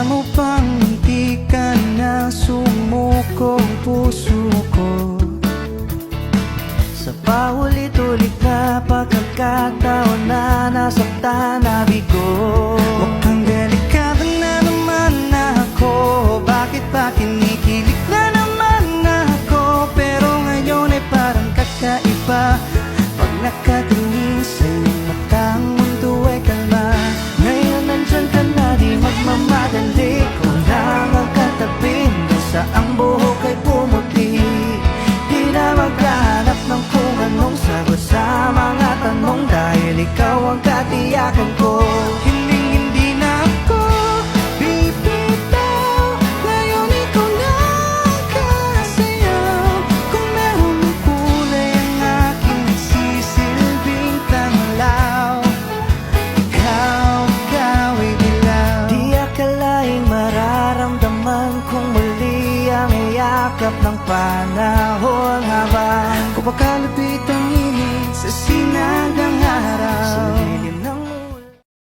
mo bang hindi ka na sumuko ang puso ko? Sa paulit-ulit na pagkakataon na nasaktan na bigo. Mukhang delikado na naman ako. Bakit ba kinikilig na naman ako? Pero ngayon ay parang kakaiba. Pag nakatingin sa iyong matang mundo ay kalma. Ngayon nandyan ka na, di magmamadali. Kung lang ang katabi hanggang sa ang buhok ay pumuti. Di na maghanap ng kung anong sagot sa mga tanong, dahil ikaw ang katiyakan ko. Hindi na ako bibitaw. Ngayon ikaw na ang kasayaw. Kung meron ng kulay ang aking nagsisilbing tanglaw, ikaw ay dilaw. Di akalaing mararamdaman kung muli ang iyakap ng panahon habang kumakain